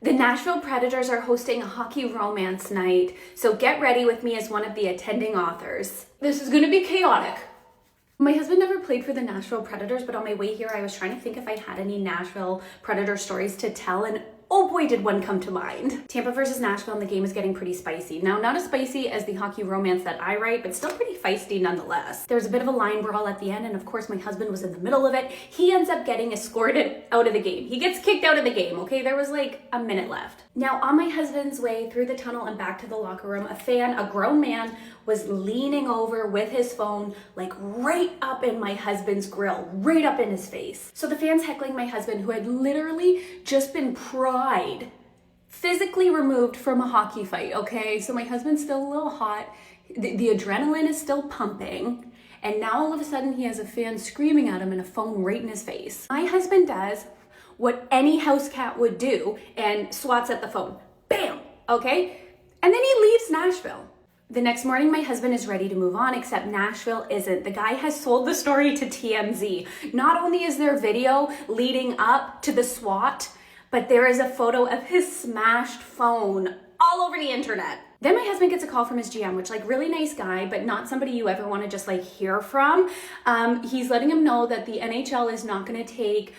The Nashville Predators are hosting a hockey romance night, so get ready with me as one of the attending authors. This is gonna be chaotic. My husband never played for the Nashville Predators, but on my way here, I was trying to think if I had any Nashville Predator stories to tell, and oh boy, did one come to mind. Tampa versus Nashville, and the game is getting pretty spicy. Now, not as spicy as the hockey romance that I write, but still pretty feisty nonetheless. There's a bit of a line brawl at the end, and of course, my husband was in the middle of it. He ends up getting escorted out of the game. He gets kicked out of the game, okay? There was like a minute left. Now, on my husband's way through the tunnel and back to the locker room, a grown man, was leaning over with his phone, like right up in my husband's grill, right up in his face. So the fans heckling my husband, who had literally just been physically removed from a hockey fight, okay? So my husband's still a little hot. The adrenaline is still pumping. And now all of a sudden he has a fan screaming at him and a phone right in his face. My husband does what any house cat would do and swats at the phone. Bam, okay? And then he leaves Nashville. The next morning, my husband is ready to move on, except Nashville isn't. The guy has sold the story to TMZ. Not only is there video leading up to the SWAT, but there is a photo of his smashed phone all over the internet. Then my husband gets a call from his GM, which like really nice guy, but not somebody you ever want to just like hear from. He's letting him know that the NHL is not going to take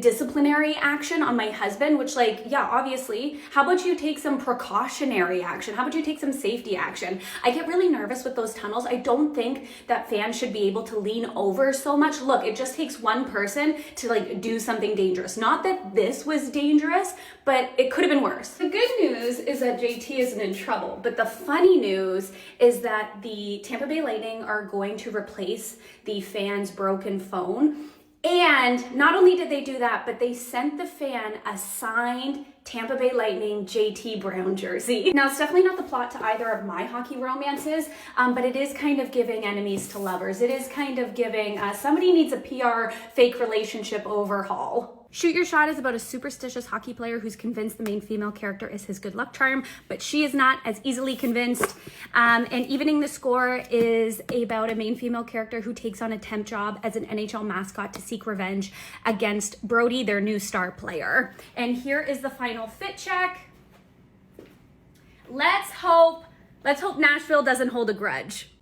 disciplinary action on my husband, which like, yeah, obviously, how about you take some precautionary action? How about you take some safety action? I get really nervous with those tunnels. I don't think that fans should be able to lean over so much. Look, it just takes one person to like do something dangerous. Not that this was dangerous, but it could have been worse. The good news is that JT isn't in trouble, but the funny news is that the Tampa Bay Lightning are going to replace the fan's broken phone. And not only did they do that, but they sent the fan a signed Tampa Bay Lightning JT Brown jersey. Now, it's definitely not the plot to either of my hockey romances, but it is kind of giving enemies to lovers. It is kind of giving somebody needs a PR fake relationship overhaul. Shoot Your Shot is about a superstitious hockey player who's convinced the main female character is his good luck charm, but she is not as easily convinced. And Evening the Score is about a main female character who takes on a temp job as an NHL mascot to seek revenge against Brody, their new star player. And here is the final fit check. Let's hope Nashville doesn't hold a grudge.